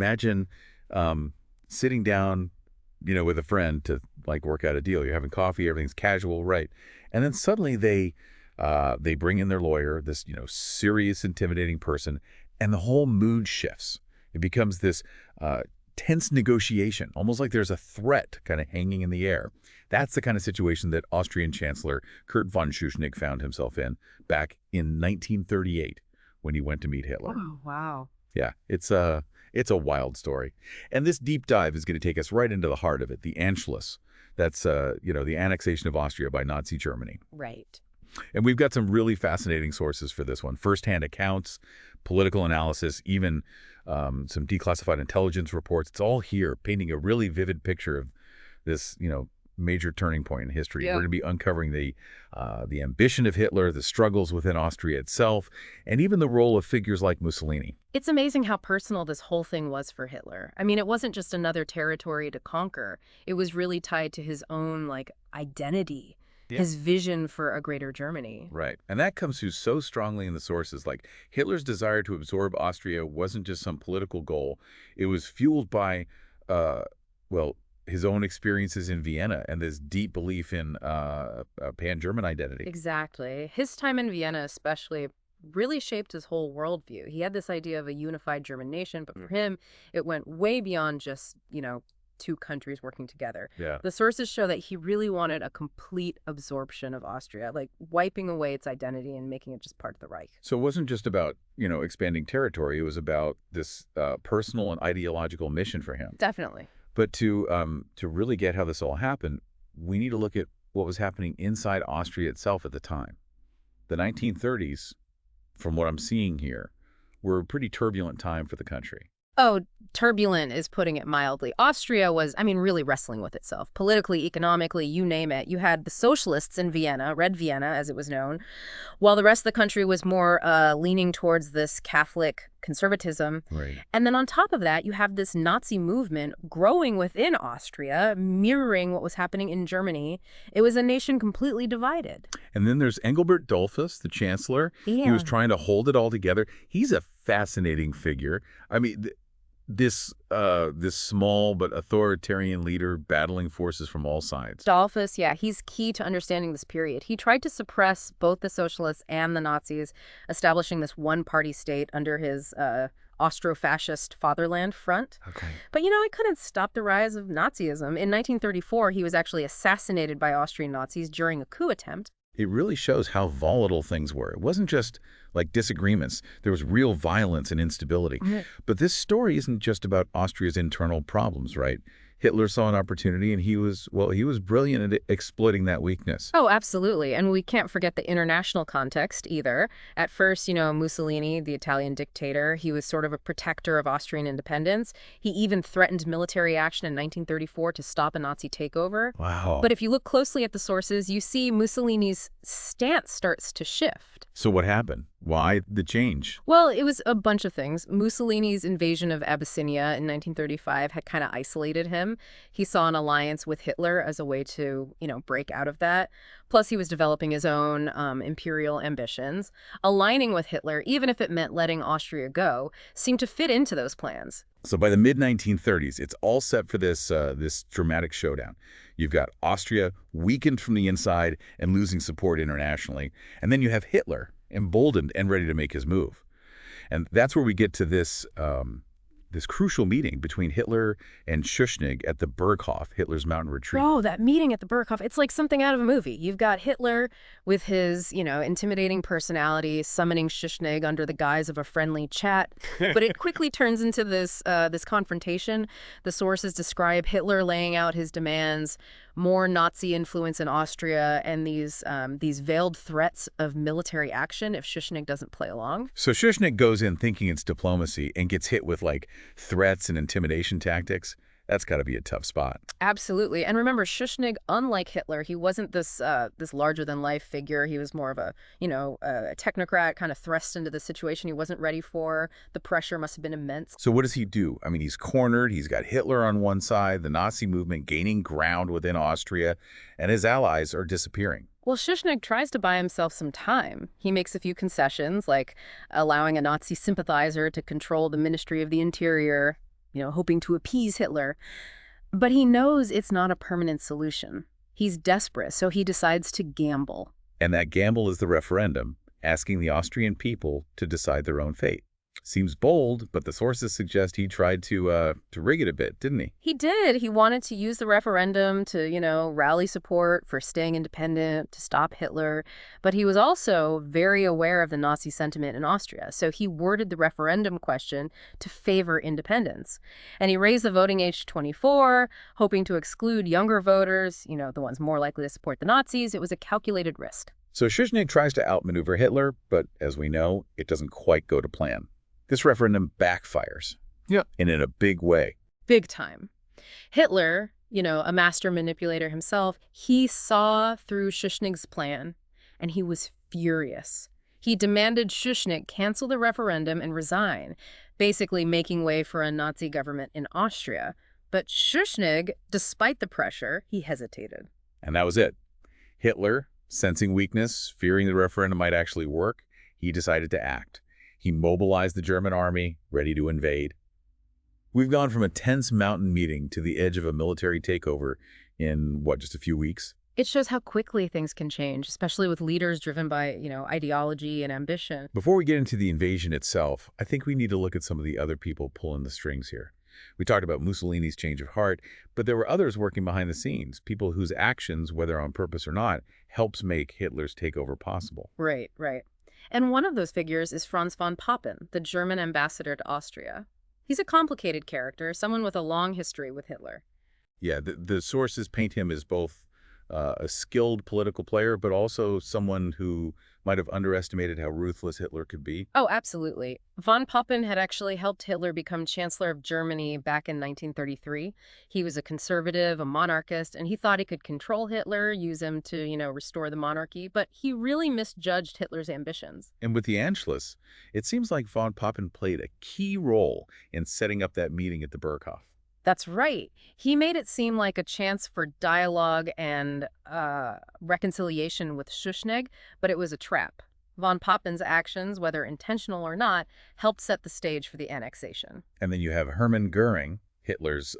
imagine sitting down, with a friend to like work out a deal. You're having coffee, everything's casual, right? And then suddenly they bring in their lawyer, this serious, intimidating person, and the whole mood shifts. It becomes this tense negotiation, almost like there's a threat kind of hanging in the air. That's the kind of situation that Austrian Chancellor Kurt von Schuschnigg found himself in back in 1938 when he went to meet Hitler. Oh, wow. Yeah, it's a wild story. And this deep dive is going to take us right into the heart of it, the Anschluss. That's, the annexation of Austria by Nazi Germany. Right. And we've got some really fascinating sources for this one. First-hand accounts, political analysis, even some declassified intelligence reports. It's all here, painting a really vivid picture of this, major turning point in history. Yeah. We're going to be uncovering the ambition of Hitler, the struggles within Austria itself, and even the role of figures like Mussolini. It's amazing how personal this whole thing was for Hitler. I mean, it wasn't just another territory to conquer. It was really tied to his own, identity, his vision for a greater Germany. Right. And that comes through so strongly in the sources. Like, Hitler's desire to absorb Austria wasn't just some political goal. It was fueled by, his own experiences in Vienna and this deep belief in a pan-German identity. Exactly. His time in Vienna especially really shaped his whole worldview. He had this idea of a unified German nation, but for him, it went way beyond just, two countries working together. Yeah. The sources show that he really wanted a complete absorption of Austria, like wiping away its identity and making it just part of the Reich. So it wasn't just about, expanding territory. It was about this personal and ideological mission for him. Definitely. But to really get how this all happened, we need to look at what was happening inside Austria itself at the time. The 1930s, from what I'm seeing here, were a pretty turbulent time for the country. Oh, turbulent is putting it mildly. Austria was, really wrestling with itself. Politically, economically, you name it. You had the socialists in Vienna, Red Vienna, as it was known, while the rest of the country was more leaning towards this Catholic conservatism. Right. And then on top of that, you have this Nazi movement growing within Austria, mirroring what was happening in Germany. It was a nation completely divided. And then there's Engelbert Dollfuss, the chancellor. Yeah. He was trying to hold it all together. He's a fascinating figure. This small but authoritarian leader battling forces from all sides. Dollfuss, yeah, he's key to understanding this period. He tried to suppress both the socialists and the Nazis, establishing this one-party state under his Austro-fascist Fatherland Front. Okay. But, it couldn't stop the rise of Nazism. In 1934, he was actually assassinated by Austrian Nazis during a coup attempt. It really shows how volatile things were. It wasn't just like disagreements. There was real violence and instability. Right. But this story isn't just about Austria's internal problems, right? Hitler saw an opportunity, and he was brilliant at exploiting that weakness. Oh, absolutely. And we can't forget the international context either. At first, Mussolini, the Italian dictator, he was sort of a protector of Austrian independence. He even threatened military action in 1934 to stop a Nazi takeover. Wow. But if you look closely at the sources, you see Mussolini's stance starts to shift. So what happened? Why the change? Well, it was a bunch of things. Mussolini's invasion of Abyssinia in 1935 had kind of isolated him. He saw an alliance with Hitler as a way to, break out of that. Plus, he was developing his own imperial ambitions. Aligning with Hitler, even if it meant letting Austria go, seemed to fit into those plans. So by the mid-1930s, it's all set for this dramatic showdown. You've got Austria weakened from the inside and losing support internationally. And then you have Hitler emboldened and ready to make his move. And that's where we get to this crucial meeting between Hitler and Schuschnigg at the Berghof, Hitler's mountain retreat. Oh, that meeting at the Berghof, it's like something out of a movie. You've got Hitler with his, intimidating personality summoning Schuschnigg under the guise of a friendly chat. But it quickly turns into this confrontation. The sources describe Hitler laying out his demands, more Nazi influence in Austria, and these veiled threats of military action if Schuschnigg doesn't play along. So Schuschnigg goes in thinking it's diplomacy and gets hit with threats and intimidation tactics. That's got to be a tough spot. Absolutely. And remember, Schuschnigg, unlike Hitler, he wasn't this larger-than-life figure. He was more of a technocrat, kind of thrust into the situation he wasn't ready for. The pressure must have been immense. So what does he do? He's cornered. He's got Hitler on one side, the Nazi movement gaining ground within Austria, and his allies are disappearing. Well, Schuschnigg tries to buy himself some time. He makes a few concessions, like allowing a Nazi sympathizer to control the Ministry of the Interior. hoping to appease Hitler. But he knows it's not a permanent solution. He's desperate, so he decides to gamble. And that gamble is the referendum, asking the Austrian people to decide their own fate. Seems bold, but the sources suggest he tried to rig it a bit, didn't he? He did. He wanted to use the referendum to, rally support for staying independent, to stop Hitler. But he was also very aware of the Nazi sentiment in Austria. So he worded the referendum question to favor independence. And he raised the voting age to 24, hoping to exclude younger voters, the ones more likely to support the Nazis. It was a calculated risk. So Schuschnigg tries to outmaneuver Hitler, but as we know, it doesn't quite go to plan. This referendum backfires. Yeah. And in a big way. Big time. Hitler, a master manipulator himself, he saw through Schuschnigg's plan, and he was furious. He demanded Schuschnigg cancel the referendum and resign, basically making way for a Nazi government in Austria. But Schuschnigg, despite the pressure, he hesitated. And that was it. Hitler, sensing weakness, fearing the referendum might actually work, he decided to act. He mobilized the German army, ready to invade. We've gone from a tense mountain meeting to the edge of a military takeover in, just a few weeks? It shows how quickly things can change, especially with leaders driven by, ideology and ambition. Before we get into the invasion itself, I think we need to look at some of the other people pulling the strings here. We talked about Mussolini's change of heart, but there were others working behind the scenes, people whose actions, whether on purpose or not, helps make Hitler's takeover possible. Right, right. And one of those figures is Franz von Papen, the German ambassador to Austria. He's a complicated character, someone with a long history with Hitler. Yeah, the sources paint him as both a skilled political player, but also someone who might have underestimated how ruthless Hitler could be. Oh, absolutely. Von Papen had actually helped Hitler become Chancellor of Germany back in 1933. He was a conservative, a monarchist, and he thought he could control Hitler, use him to, restore the monarchy, but he really misjudged Hitler's ambitions. And with the Anschluss, it seems like von Papen played a key role in setting up that meeting at the Berghof. That's right. He made it seem like a chance for dialogue and reconciliation with Schuschnigg, but it was a trap. Von Papen's actions, whether intentional or not, helped set the stage for the annexation. And then you have Hermann Goering, Hitler's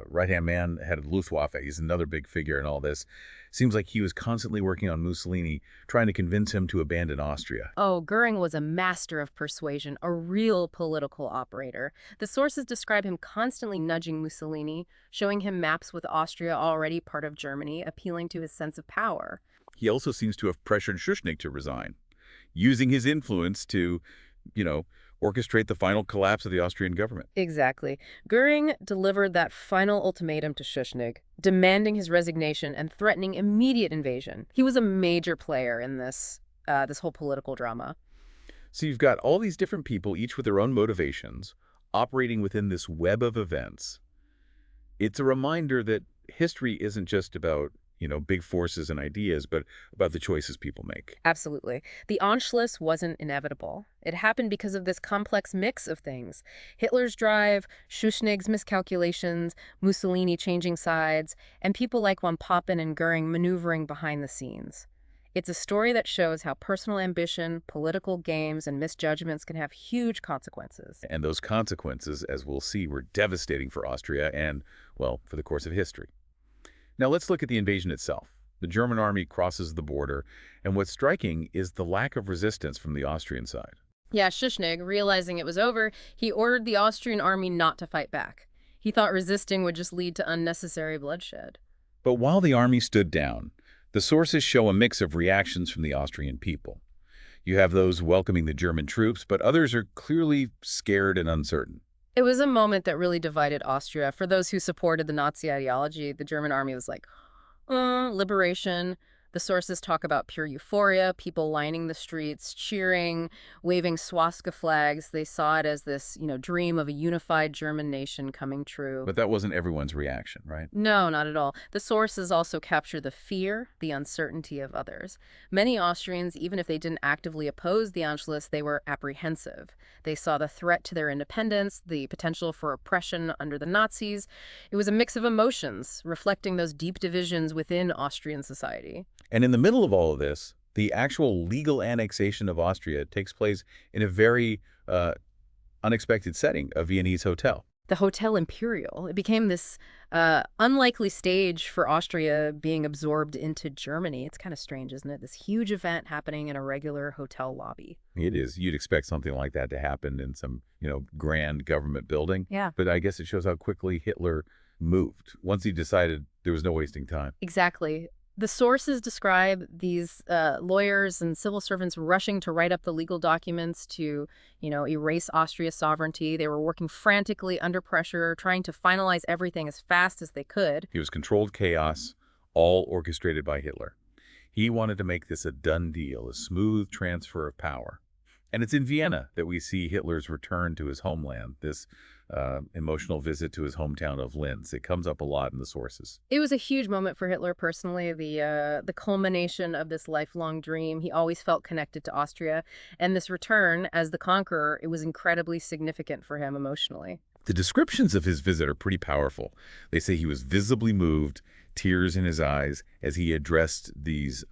right-hand man, head of Luftwaffe. He's another big figure in all this. Seems like he was constantly working on Mussolini, trying to convince him to abandon Austria. Oh, Goering was a master of persuasion, a real political operator. The sources describe him constantly nudging Mussolini, showing him maps with Austria already part of Germany, appealing to his sense of power. He also seems to have pressured Schuschnigg to resign, using his influence to, orchestrate the final collapse of the Austrian government. Exactly. Goering delivered that final ultimatum to Schuschnigg, demanding his resignation and threatening immediate invasion. He was a major player in this whole political drama. So you've got all these different people, each with their own motivations, operating within this web of events. It's a reminder that history isn't just about big forces and ideas, but about the choices people make. Absolutely. The Anschluss wasn't inevitable. It happened because of this complex mix of things. Hitler's drive, Schuschnigg's miscalculations, Mussolini changing sides, and people like von Papen and Goering maneuvering behind the scenes. It's a story that shows how personal ambition, political games, and misjudgments can have huge consequences. And those consequences, as we'll see, were devastating for Austria and, for the course of history. Now let's look at the invasion itself. The German army crosses the border, and what's striking is the lack of resistance from the Austrian side. Yeah, Schuschnigg, realizing it was over, he ordered the Austrian army not to fight back. He thought resisting would just lead to unnecessary bloodshed. But while the army stood down, the sources show a mix of reactions from the Austrian people. You have those welcoming the German troops, but others are clearly scared and uncertain. It was a moment that really divided Austria. For those who supported the Nazi ideology, the German army was like, liberation. The sources talk about pure euphoria, people lining the streets, cheering, waving swastika flags. They saw it as this, dream of a unified German nation coming true. But that wasn't everyone's reaction, right? No, not at all. The sources also capture the fear, the uncertainty of others. Many Austrians, even if they didn't actively oppose the Anschluss, they were apprehensive. They saw the threat to their independence, the potential for oppression under the Nazis. It was a mix of emotions, reflecting those deep divisions within Austrian society. And in the middle of all of this, the actual legal annexation of Austria takes place in a very unexpected setting, a Viennese hotel. the Hotel Imperial. It became this unlikely stage for Austria being absorbed into Germany. It's kind of strange, isn't it? This huge event happening in a regular hotel lobby. It is. You'd expect something like that to happen in some, grand government building. Yeah. But I guess it shows how quickly Hitler moved. Once he decided there was no wasting time. Exactly. The sources describe these lawyers and civil servants rushing to write up the legal documents to, erase Austria's sovereignty. They were working frantically under pressure, trying to finalize everything as fast as they could. It was controlled chaos, all orchestrated by Hitler. He wanted to make this a done deal, a smooth transfer of power. And it's in Vienna that we see Hitler's return to his homeland, this emotional visit to his hometown of Linz. It comes up a lot in the sources. It was a huge moment for Hitler personally, the culmination of this lifelong dream. He always felt connected to Austria, and this return as the conqueror, it was incredibly significant for him emotionally. The descriptions of his visit are pretty powerful. They say he was visibly moved, tears in his eyes, as he addressed these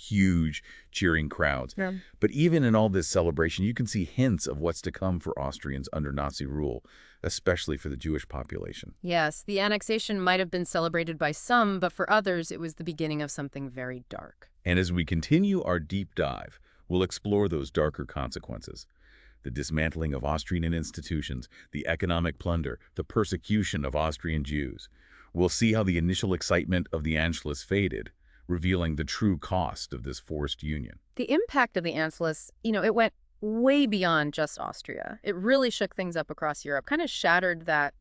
huge cheering crowds. Yeah. But even in all this celebration, you can see hints of what's to come for Austrians under Nazi rule, especially for the Jewish population. Yes, the annexation might have been celebrated by some, but for others, it was the beginning of something very dark. And as we continue our deep dive, we'll explore those darker consequences. The dismantling of Austrian institutions, the economic plunder, the persecution of Austrian Jews. We'll see how the initial excitement of the Anschluss faded, revealing the true cost of this forced union. The impact of the Anschluss, it went way beyond just Austria. It really shook things up across Europe, kind of shattered that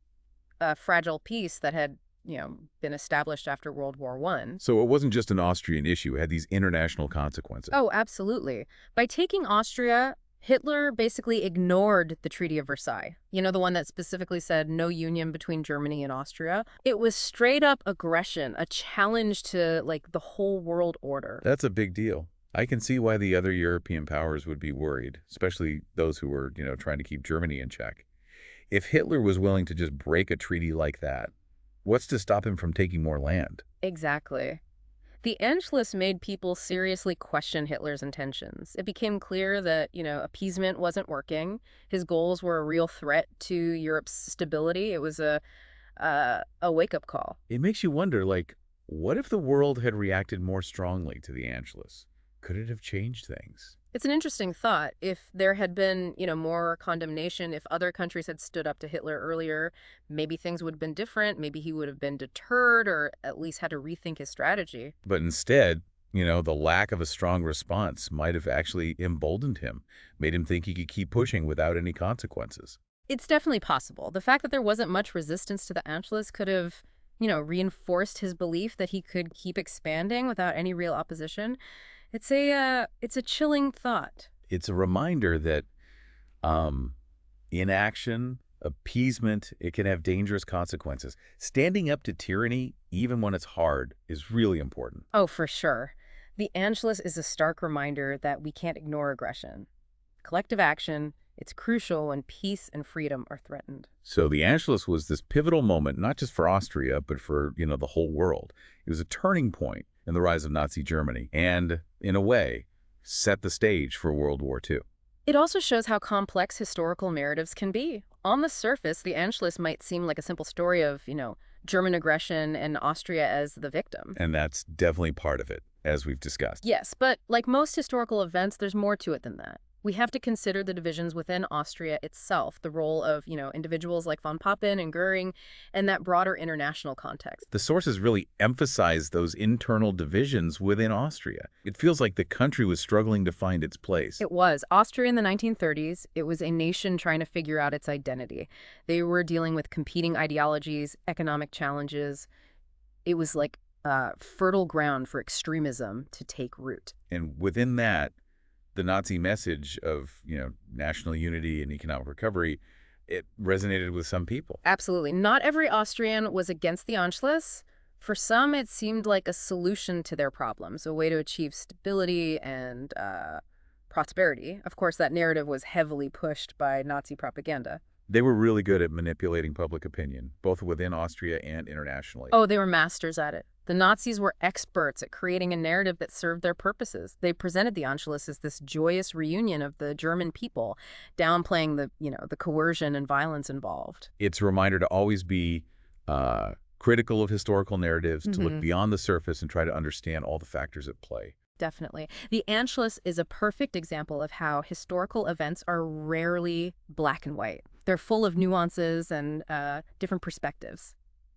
fragile peace that had, been established after World War I. So it wasn't just an Austrian issue, it had these international consequences. Oh, absolutely. By taking Austria, Hitler basically ignored the Treaty of Versailles. The one that specifically said no union between Germany and Austria. It was straight up aggression, a challenge to, the whole world order. That's a big deal. I can see why the other European powers would be worried, especially those who were, trying to keep Germany in check. If Hitler was willing to just break a treaty like that, what's to stop him from taking more land? Exactly. The Anschluss made people seriously question Hitler's intentions. It became clear that, appeasement wasn't working. His goals were a real threat to Europe's stability. It was a wake-up call. It makes you wonder, what if the world had reacted more strongly to the Anschluss? Could it have changed things? It's an interesting thought. If there had been, more condemnation, if other countries had stood up to Hitler earlier, maybe things would have been different. Maybe he would have been deterred or at least had to rethink his strategy. But instead, the lack of a strong response might have actually emboldened him, made him think he could keep pushing without any consequences. It's definitely possible. The fact that there wasn't much resistance to the Anschluss could have, reinforced his belief that he could keep expanding without any real opposition. It's a chilling thought. It's a reminder that inaction, appeasement, it can have dangerous consequences. Standing up to tyranny, even when it's hard, is really important. Oh, for sure. The Anschluss is a stark reminder that we can't ignore aggression. Collective action, it's crucial when peace and freedom are threatened. So the Anschluss was this pivotal moment, not just for Austria, but for, the whole world. It was a turning point in the rise of Nazi Germany and, in a way, set the stage for World War II. It also shows how complex historical narratives can be. On the surface, the Anschluss might seem like a simple story of, German aggression and Austria as the victim. And that's definitely part of it, as we've discussed. Yes, but like most historical events, there's more to it than that. We have to consider the divisions within Austria itself, the role of, individuals like von Papen and Goering, and that broader international context. The sources really emphasize those internal divisions within Austria. It feels like the country was struggling to find its place. It was. Austria in the 1930s, it was a nation trying to figure out its identity. They were dealing with competing ideologies, economic challenges. It was like fertile ground for extremism to take root. And within that, the Nazi message of, national unity and economic recovery, it resonated with some people. Absolutely. Not every Austrian was against the Anschluss. For some, it seemed like a solution to their problems, a way to achieve stability and prosperity. Of course, that narrative was heavily pushed by Nazi propaganda. They were really good at manipulating public opinion, both within Austria and internationally. Oh, they were masters at it. The Nazis were experts at creating a narrative that served their purposes. They presented the Anschluss as this joyous reunion of the German people, downplaying the coercion and violence involved. It's a reminder to always be critical of historical narratives, to look beyond the surface and try to understand all the factors at play. Definitely. The Anschluss is a perfect example of how historical events are rarely black and white. They're full of nuances and different perspectives.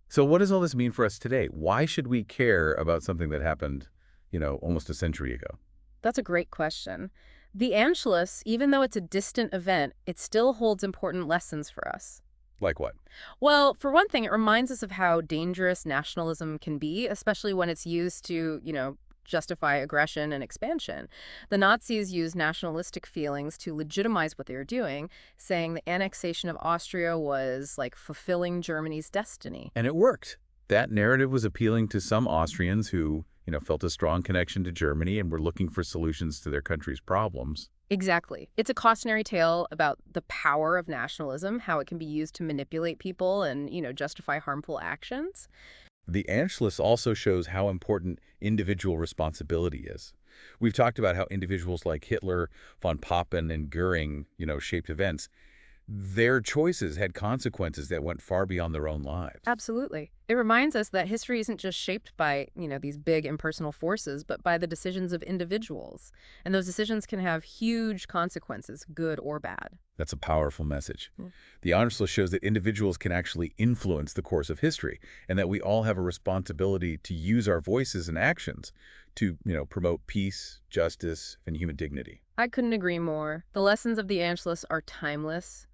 So what does all this mean for us today? Why should we care about something that happened, almost a century ago? That's a great question. The Anschluss, even though it's a distant event, it still holds important lessons for us. Like what? Well, for one thing, it reminds us of how dangerous nationalism can be, especially when it's used to, justify aggression and expansion. The Nazis used nationalistic feelings to legitimize what they were doing, saying the annexation of Austria was like fulfilling Germany's destiny. And it worked. That narrative was appealing to some Austrians who, felt a strong connection to Germany and were looking for solutions to their country's problems. Exactly. It's a cautionary tale about the power of nationalism, how it can be used to manipulate people and, justify harmful actions. The Anschluss also shows how important individual responsibility is. We've talked about how individuals like Hitler, von Papen, and Goering, shaped events. Their choices had consequences that went far beyond their own lives. Absolutely. It reminds us that history isn't just shaped by, these big impersonal forces, but by the decisions of individuals. And those decisions can have huge consequences, good or bad. That's a powerful message. Mm. The Anschluss shows that individuals can actually influence the course of history, and that we all have a responsibility to use our voices and actions to, promote peace, justice, and human dignity. I couldn't agree more. The lessons of the Anschluss are timeless.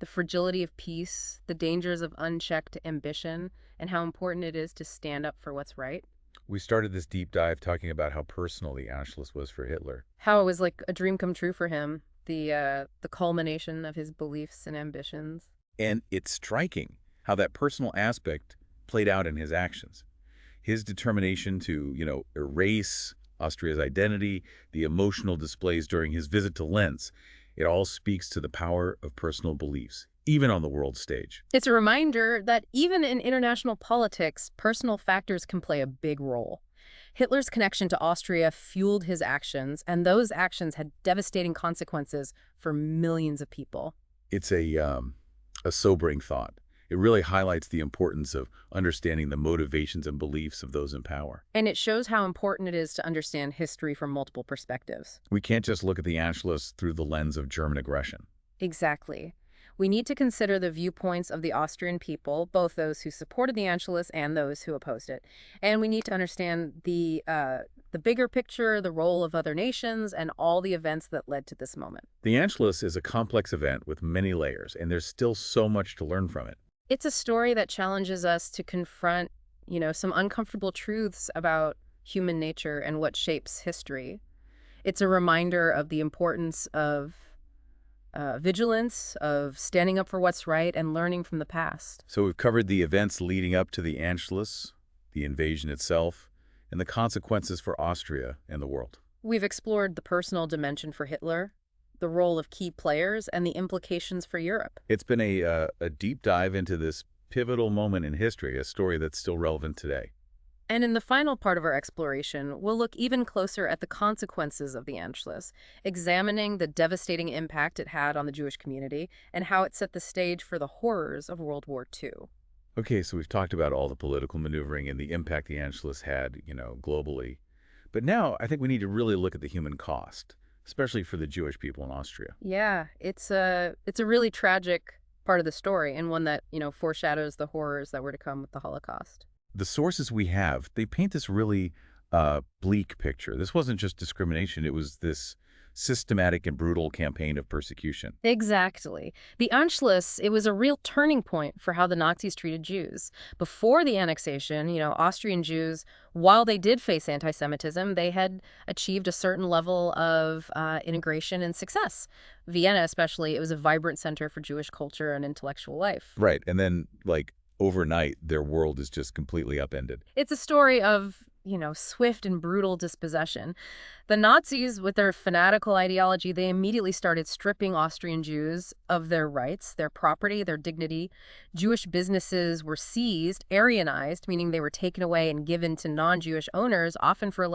The fragility of peace, the dangers of unchecked ambition, and how important it is to stand up for what's right. We started this deep dive talking about how personal the Anschluss was for Hitler. How it was like a dream come true for him, the culmination of his beliefs and ambitions. And it's striking how that personal aspect played out in his actions. His determination to, erase Austria's identity, the emotional displays during his visit to Linz, it all speaks to the power of personal beliefs, even on the world stage. It's a reminder that even in international politics, personal factors can play a big role. Hitler's connection to Austria fueled his actions, and those actions had devastating consequences for millions of people. It's a sobering thought. It really highlights the importance of understanding the motivations and beliefs of those in power. And it shows how important it is to understand history from multiple perspectives. We can't just look at the Anschluss through the lens of German aggression. Exactly. We need to consider the viewpoints of the Austrian people, both those who supported the Anschluss and those who opposed it. And we need to understand the bigger picture, the role of other nations, and all the events that led to this moment. The Anschluss is a complex event with many layers, and there's still so much to learn from it. It's a story that challenges us to confront, some uncomfortable truths about human nature and what shapes history. It's a reminder of the importance of vigilance, of standing up for what's right and learning from the past. So we've covered the events leading up to the Anschluss, the invasion itself, and the consequences for Austria and the world. We've explored the personal dimension for Hitler, the role of key players, and the implications for Europe. It's been a deep dive into this pivotal moment in history, a story that's still relevant today. And in the final part of our exploration, we'll look even closer at the consequences of the Anschluss, examining the devastating impact it had on the Jewish community and how it set the stage for the horrors of World War II. Okay, so we've talked about all the political maneuvering and the impact the Anschluss had, globally. But now I think we need to really look at the human cost, especially for the Jewish people in Austria. Yeah, it's a really tragic part of the story, and one that, foreshadows the horrors that were to come with the Holocaust. The sources we have, they paint this really bleak picture. This wasn't just discrimination. It was this systematic and brutal campaign of persecution. Exactly. The Anschluss, it was a real turning point for how the Nazis treated Jews. Before the annexation, Austrian Jews, while they did face anti-Semitism, they had achieved a certain level of integration and success. Vienna, especially, it was a vibrant center for Jewish culture and intellectual life. Right. And then, overnight, their world is just completely upended. It's a story of, swift and brutal dispossession. The Nazis, with their fanatical ideology, they immediately started stripping Austrian Jews of their rights, their property, their dignity. Jewish businesses were seized, Aryanized, meaning they were taken away and given to non-Jewish owners, often for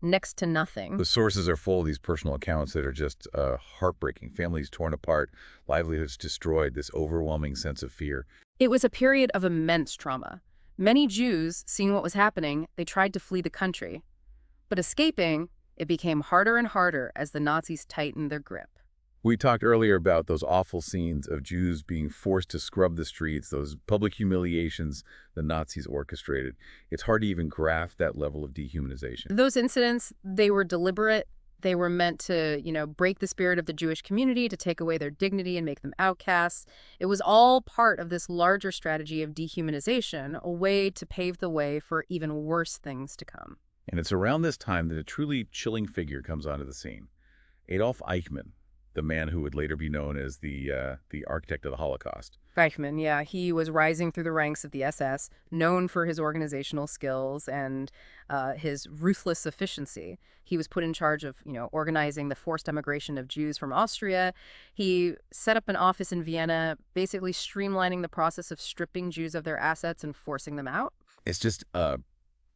next to nothing. The sources are full of these personal accounts that are just heartbreaking. Families torn apart, livelihoods destroyed, this overwhelming sense of fear. It was a period of immense trauma. Many Jews, seeing what was happening, they tried to flee the country. But escaping, it became harder and harder as the Nazis tightened their grip. We talked earlier about those awful scenes of Jews being forced to scrub the streets, those public humiliations the Nazis orchestrated. It's hard to even grasp that level of dehumanization. Those incidents, they were deliberate. They were meant to, break the spirit of the Jewish community, to take away their dignity and make them outcasts. It was all part of this larger strategy of dehumanization, a way to pave the way for even worse things to come. And it's around this time that a truly chilling figure comes onto the scene. Adolf Eichmann, the man who would later be known as the architect of the Holocaust. Eichmann, yeah, he was rising through the ranks of the SS, known for his organizational skills and his ruthless efficiency. He was put in charge of, organizing the forced emigration of Jews from Austria. He set up an office in Vienna, basically streamlining the process of stripping Jews of their assets and forcing them out. It's just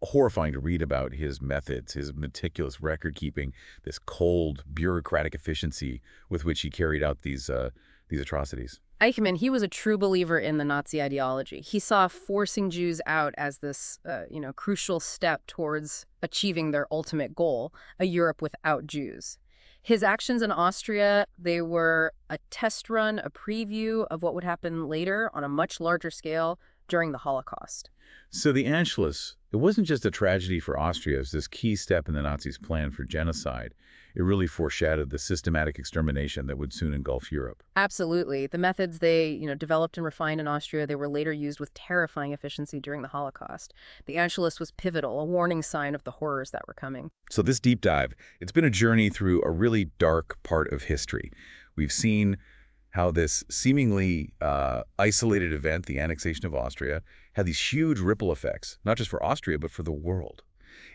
horrifying to read about his methods, his meticulous record-keeping, this cold, bureaucratic efficiency with which he carried out these atrocities. Eichmann, he was a true believer in the Nazi ideology. He saw forcing Jews out as this, crucial step towards achieving their ultimate goal, a Europe without Jews. His actions in Austria, they were a test run, a preview of what would happen later on a much larger scale during the Holocaust. So the Anschluss, it wasn't just a tragedy for Austria. It was this key step in the Nazis' plan for genocide. It really foreshadowed the systematic extermination that would soon engulf Europe. Absolutely. The methods they, developed and refined in Austria, they were later used with terrifying efficiency during the Holocaust. The Anschluss was pivotal, a warning sign of the horrors that were coming. So this deep dive, it's been a journey through a really dark part of history. We've seen how this seemingly isolated event, the annexation of Austria, had these huge ripple effects, not just for Austria, but for the world.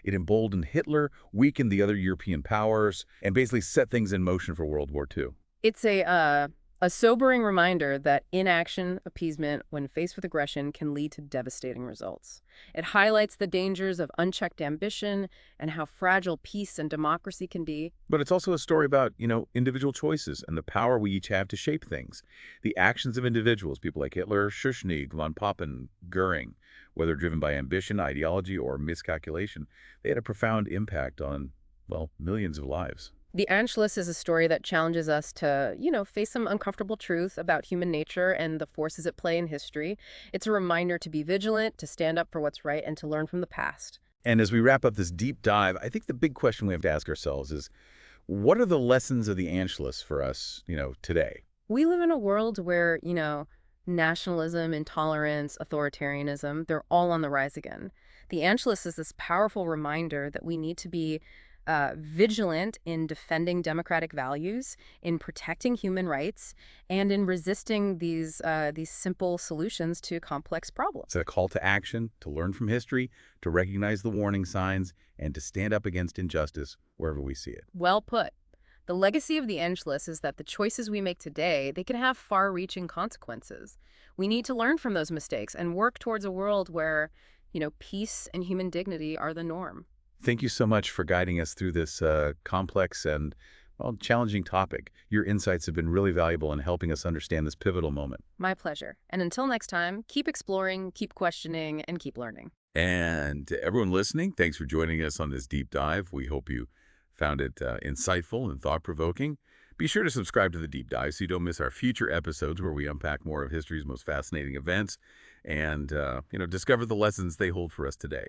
It emboldened Hitler, weakened the other European powers, and basically set things in motion for World War II. It's a sobering reminder that inaction, appeasement, when faced with aggression, can lead to devastating results. It highlights the dangers of unchecked ambition and how fragile peace and democracy can be. But it's also a story about, individual choices and the power we each have to shape things. The actions of individuals, people like Hitler, Schuschnigg, von Papen, Goering, whether driven by ambition, ideology, or miscalculation, they had a profound impact on, millions of lives. The Anschluss is a story that challenges us to, face some uncomfortable truth about human nature and the forces at play in history. It's a reminder to be vigilant, to stand up for what's right, and to learn from the past. And as we wrap up this deep dive, I think the big question we have to ask ourselves is, what are the lessons of the Anschluss for us, today? We live in a world where, nationalism, intolerance, authoritarianism, they're all on the rise again. The Anschluss is this powerful reminder that we need to be vigilant in defending democratic values, in protecting human rights, and in resisting these simple solutions to complex problems. It's a call to action, to learn from history, to recognize the warning signs, and to stand up against injustice wherever we see it. Well put. The legacy of the Anschluss is that the choices we make today, they can have far-reaching consequences. We need to learn from those mistakes and work towards a world where, peace and human dignity are the norm. Thank you so much for guiding us through this complex and, challenging topic. Your insights have been really valuable in helping us understand this pivotal moment. My pleasure. And until next time, keep exploring, keep questioning, and keep learning. And to everyone listening, thanks for joining us on this deep dive. We hope you found it insightful and thought-provoking. Be sure to subscribe to The Deep Dive so you don't miss our future episodes where we unpack more of history's most fascinating events and, discover the lessons they hold for us today.